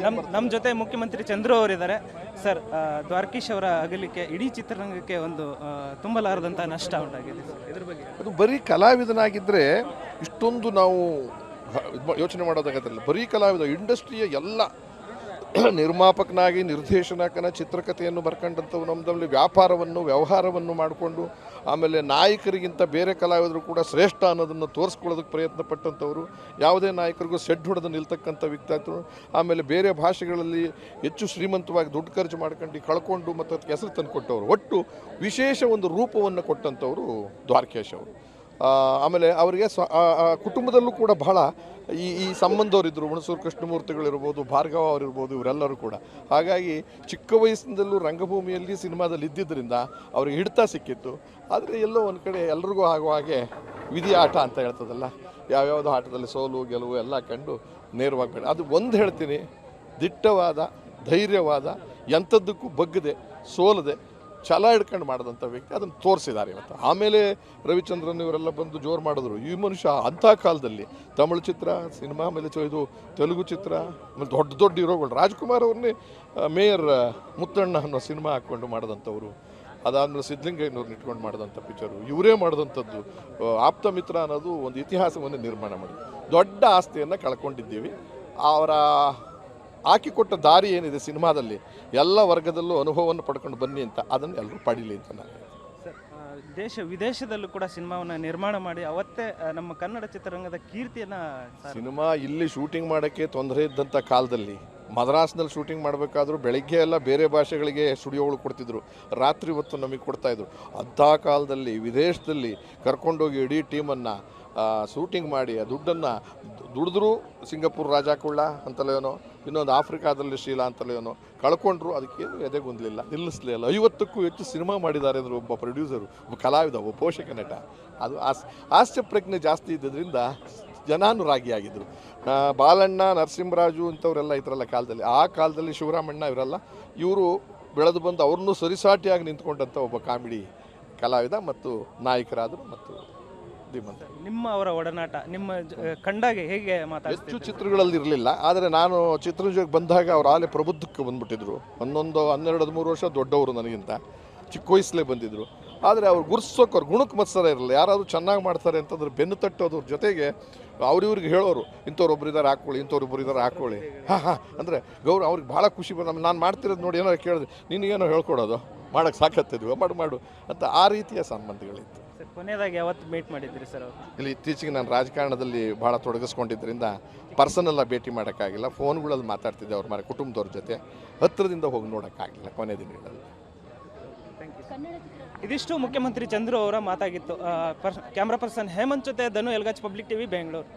ನಮ್ಮ ಜೊತೆ ಮುಖ್ಯಮಂತ್ರಿ ಚಂದ್ರು ಅವರಿದ್ದಾರೆ. ಸರ್, ದ್ವಾರಕೀಶ್ ಅವರ ಅಗಲಿಕೆ ಇಡೀ ಚಿತ್ರರಂಗಕ್ಕೆ ಒಂದು ತುಂಬಲಾರದಂಥ ನಷ್ಟ ಉಂಟಾಗಿದೆ ಸರ್, ಇದ್ರ ಬಗ್ಗೆ ಅದು ಬರೀ ಕಲಾವಿದನಾಗಿದ್ದರೆ ಇಷ್ಟೊಂದು ನಾವು ಯೋಚನೆ ಮಾಡೋದಾಗತ್ತಿಲ್ಲ. ಬರೀ ಕಲಾವಿದ, ಇಂಡಸ್ಟ್ರಿಯ ಎಲ್ಲ ನಿರ್ಮಾಪಕನಾಗಿ, ನಿರ್ದೇಶನಕನ, ಚಿತ್ರಕಥೆಯನ್ನು ಬರ್ಕೊಂಡಂಥವು ನಮ್ಮದಲ್ಲಿ ವ್ಯವಹಾರವನ್ನು ಮಾಡಿಕೊಂಡು, ಆಮೇಲೆ ನಾಯಕರಿಗಿಂತ ಬೇರೆ ಕಲಾವಿದರು ಕೂಡ ಶ್ರೇಷ್ಠ ಅನ್ನೋದನ್ನು ತೋರಿಸ್ಕೊಳ್ಳೋದಕ್ಕೆ ಪ್ರಯತ್ನ ಪಟ್ಟಂಥವ್ರು. ಯಾವುದೇ ನಾಯಕರಿಗೂ ಸೆಡ್ ಹೊಡೆದು ನಿಲ್ತಕ್ಕಂಥ ವ್ಯಕ್ತಿತ್ವ. ಆಮೇಲೆ ಬೇರೆ ಭಾಷೆಗಳಲ್ಲಿ ಹೆಚ್ಚು ಶ್ರೀಮಂತವಾಗಿ ದುಡ್ಡು ಖರ್ಚು ಮಾಡ್ಕೊಂಡು ಕಳ್ಕೊಂಡು ಮತ್ತು ಅದಕ್ಕೆ ಹೆಸರು ತಂದು ಕೊಟ್ಟವರು. ಒಟ್ಟು ವಿಶೇಷ ಒಂದು ರೂಪವನ್ನು ಕೊಟ್ಟಂಥವರು ದ್ವಾರಕೀಶ್ ಅವರು. ಆಮೇಲೆ ಅವರಿಗೆ ಕುಟುಂಬದಲ್ಲೂ ಕೂಡ ಬಹಳ ಈ ಸಂಬಂಧವರಿದ್ದರು. ಹುಣಸೂರು ಕೃಷ್ಣಮೂರ್ತಿಗಳಿರ್ಬೋದು, ಭಾರ್ಗವ ಅವರಿರ್ಬೋದು, ಇವರೆಲ್ಲರೂ ಕೂಡ. ಹಾಗಾಗಿ ಚಿಕ್ಕ ವಯಸ್ಸಿನಲ್ಲೂ ರಂಗಭೂಮಿಯಲ್ಲಿ ಸಿನಿಮಾದಲ್ಲಿ ಇದ್ದಿದ್ದರಿಂದ ಅವ್ರಿಗೆ ಹಿಡಿತ ಸಿಕ್ಕಿತ್ತು. ಆದರೆ ಎಲ್ಲೋ ಒಂದು ಕಡೆ ಎಲ್ರಿಗೂ ಆಗುವ ಹಾಗೆ ವಿಧಿ ಆಟ ಅಂತ ಹೇಳ್ತದಲ್ಲ, ಯಾವ್ಯಾವುದೋ ಆಟದಲ್ಲಿ ಸೋಲು ಗೆಲುವು ಎಲ್ಲ ಕಂಡು ನೇರವಾಗಿ ಬೇಡ. ಅದು ಒಂದು ಹೇಳ್ತೀನಿ, ದಿಟ್ಟವಾದ, ಧೈರ್ಯವಾದ, ಎಂಥದ್ದಕ್ಕೂ ಬಗ್ಗದೆ ಸೋಲದೆ ಛಲ ಹಿಡ್ಕೊಂಡು ಮಾಡಿದಂಥ ವ್ಯಕ್ತಿ, ಅದನ್ನು ತೋರಿಸಿದ್ದಾರೆ ಇವತ್ತು. ಆಮೇಲೆ ರವಿಚಂದ್ರನ್ ಇವರೆಲ್ಲ ಬಂದು ಜೋರು ಮಾಡಿದ್ರು. ಈ ಮನುಷ್ಯ ಅಂಥ ಕಾಲದಲ್ಲಿ ತಮಿಳು ಚಿತ್ರ, ಸಿನಿಮಾ, ಆಮೇಲೆ ಇದು ತೆಲುಗು ಚಿತ್ರ, ಆಮೇಲೆ ದೊಡ್ಡ ದೊಡ್ಡ ಹೀರೋಗಳು, ರಾಜ್ಕುಮಾರ್ ಅವ್ರನ್ನೇ ಮೇಯರ್ ಮುತ್ತಣ್ಣ ಅನ್ನೋ ಸಿನಿಮಾ ಹಾಕ್ಕೊಂಡು ಮಾಡಿದಂಥವ್ರು. ಅದಾದಮೇಲೆ ಸಿದ್ಧಲಿಂಗಯ್ಯನವ್ರನ್ನ ಇಟ್ಕೊಂಡು ಮಾಡಿದಂಥ ಪಿಕ್ಚರು, ಇವರೇ ಮಾಡಿದಂಥದ್ದು ಆಪ್ತ ಮಿತ್ರ ಅನ್ನೋದು ಒಂದು ಇತಿಹಾಸವನ್ನು ನಿರ್ಮಾಣ ಮಾಡಿ ದೊಡ್ಡ ಆಸ್ತಿಯನ್ನು ಕಳ್ಕೊಂಡಿದ್ದೀವಿ. ಅವರ ಹಾಕಿಕೊಟ್ಟ ದಾರಿ ಏನಿದೆ ಸಿನಿಮಾದಲ್ಲಿ, ಎಲ್ಲ ವರ್ಗದಲ್ಲೂ ಅನುಭವವನ್ನು ಪಡ್ಕೊಂಡು ಬನ್ನಿ ಅಂತ, ಅದನ್ನು ಎಲ್ಲರೂ ಪಡೀಲಿ ಅಂತ ನಾನು. ಸರ್, ವಿದೇಶದಲ್ಲೂ ಕೂಡ ಸಿನಿಮಾವನ್ನು ನಿರ್ಮಾಣ ಮಾಡಿ ಅವತ್ತೇ ನಮ್ಮ ಕನ್ನಡ ಚಿತ್ರರಂಗದ ಕೀರ್ತಿಯನ್ನು. ಸಿನಿಮಾ ಇಲ್ಲಿ ಶೂಟಿಂಗ್ ಮಾಡೋಕ್ಕೆ ತೊಂದರೆ ಇದ್ದಂಥ ಕಾಲದಲ್ಲಿ ಮದ್ರಾಸ್ನಲ್ಲಿ ಶೂಟಿಂಗ್ ಮಾಡಬೇಕಾದ್ರೂ ಬೆಳಗ್ಗೆ ಎಲ್ಲ ಬೇರೆ ಭಾಷೆಗಳಿಗೆ ಸ್ಟುಡಿಯೋಗಳು ಕೊಡ್ತಿದ್ರು, ರಾತ್ರಿ ಹೊತ್ತು ನಮಗೆ ಕೊಡ್ತಾಯಿದ್ರು. ಅಂಥ ಕಾಲದಲ್ಲಿ ವಿದೇಶದಲ್ಲಿ ಕರ್ಕೊಂಡೋಗಿ ಇಡೀ ಟೀಮನ್ನು ಶೂಟಿಂಗ್ ಮಾಡಿ ಆ ದುಡ್ಡನ್ನು ದುಡಿದ್ರು. ಸಿಂಗಾಪುರ್ ರಾಜಾಕುಳ್ಳ ಅಂತಲೇನೋ, ಇನ್ನೊಂದು ಆಫ್ರಿಕಾದಲ್ಲಿ ಶೀಲಾ ಅಂತಲೇನೋ ಕಳ್ಕೊಂಡ್ರು. ಅದಕ್ಕೇನು ಎದೆಗೊಂದಲಿಲ್ಲ, ನಿಲ್ಲಿಸಲಿಲ್ಲ. 50ಕ್ಕೂ ಹೆಚ್ಚು ಸಿನಿಮಾ ಮಾಡಿದ್ದಾರೆ ಅಂದರೆ ಒಬ್ಬ ಪ್ರೊಡ್ಯೂಸರು, ಒಬ್ಬ ಕಲಾವಿದ, ಒಬ್ಬ ಪೋಷಕ ನಟ. ಅದು ಹಾಸ್ಯ ಪ್ರಜ್ಞೆ ಜಾಸ್ತಿ ಇದ್ದಿದ್ದರಿಂದ ಜನಾನುರಾಗಿಯಾಗಿದ್ದರು. ಬಾಲಣ್ಣ, ನರಸಿಂಹರಾಜು ಇಂಥವರೆಲ್ಲ ಇದ್ರಲ್ಲ ಕಾಲದಲ್ಲಿ. ಆ ಕಾಲದಲ್ಲಿ ಶಿವರಾಮಣ್ಣ ಇವರೆಲ್ಲ ಇವರು ಬೆಳೆದು ಬಂದು ಅವ್ರನ್ನೂ ಸರಿಸಾಟಿಯಾಗಿ ನಿಂತ್ಕೊಂಡಂಥ ಒಬ್ಬ ಕಾಮಿಡಿ ಕಲಾವಿದ ಮತ್ತು ನಾಯಕರಾದರು. ಮತ್ತು ನಿಮ್ಮ ಅವರ ಒಡನಾಟ ನಿಮ್ಮ ಕಂಡಾಗೆ ಹೇಗೆ ಹೆಚ್ಚು ಚಿತ್ರಗಳಲ್ಲಿ ಇರಲಿಲ್ಲ. ಆದರೆ ನಾನು ಚಿತ್ರರಂಗಕ್ಕೆ ಬಂದಾಗ ಅವ್ರು ಆಲೆ ಪ್ರಬುದ್ಧಕ್ಕೆ ಬಂದುಬಿಟ್ಟಿದ್ರು. 12-13 ವರ್ಷ ದೊಡ್ಡವರು ನನಗಿಂತ, ಚಿಕ್ಕ ವಯಸ್ಸಲ್ಲೇ ಬಂದಿದ್ದರು. ಆದರೆ ಅವ್ರು ಗುರ್ಸೋಕೆ ಅವ್ರು ಗುಣಕ್ಕೆ ಮತ್ಸರ ಇರಲಿಲ್ಲ. ಯಾರಾದರೂ ಚೆನ್ನಾಗಿ ಮಾಡ್ತಾರೆ ಅಂತಂದ್ರೆ ಬೆನ್ನು ತಟ್ಟೋದ್ರ ಜೊತೆಗೆ ಅವ್ರಿವ್ರಿಗೆ ಹೇಳೋರು, ಇಂಥವ್ರೊಬ್ರು ಇದ್ದಾರೆ ಹಾಕ್ಕೊಳ್ಳಿ, ಇಂಥವ್ರೊಬ್ರು ಇದ್ದಾರೆ ಹಾಕ್ಕೊಳ್ಳಿ. ಅಂದರೆ ಅವ್ರಿಗೆ ಭಾಳ ಖುಷಿ ಬಂದು, ನಾನು ಮಾಡ್ತಿರೋದು ನೋಡಿ ಏನೋ ಕೇಳಿದೆ, ನಿನಗೇನೋ ಹೇಳ್ಕೊಡೋದು, ಮಾಡೋಕ್ಕೆ ಸಾಕತ್ತಿದ್ವಿ, ಮಾಡು ಅಂತ ಆ ರೀತಿಯ ಸಂಬಂಧಗಳಿತ್ತು. ಕೊನೆಯದಾಗಿ ಯಾವತ್ತು ಮೀಟ್ ಮಾಡಿದ್ರಿ ಸರ್ ಅವರು? ಇಲ್ಲಿ ಇತ್ತೀಚೆಗೆ ನಾನು ರಾಜಕಾರಣದಲ್ಲಿ ಭಾಳ ತೊಡಗಿಸ್ಕೊಂಡಿದ್ದರಿಂದ ಪರ್ಸನಲ್ಲ ಭೇಟಿ ಮಾಡೋಕ್ಕಾಗಿಲ್ಲ. ಫೋನ್ಗಳಲ್ಲಿ ಮಾತಾಡ್ತಿದ್ದೆ ಅವ್ರ ಮನೆ ಕುಟುಂಬದವ್ರ ಜೊತೆ, ಹತ್ತಿರದಿಂದ ಹೋಗಿ ನೋಡೋಕ್ಕಾಗಿಲ್ಲ ಕೊನೆ ದಿನಗಳಲ್ಲಿ. ಇದಿಷ್ಟು ಮುಖ್ಯಮಂತ್ರಿ ಚಂದ್ರು ಅವರ ಮಾತಾಗಿತ್ತು. ಕ್ಯಾಮ್ರಾ ಪರ್ಸನ್ ಹೇಮಂತ್ ಜೊತೆ ಧನು, ಎಲ್ಗಾಚ್, ಪಬ್ಲಿಕ್ ಟಿವಿ, ಬೆಂಗಳೂರು.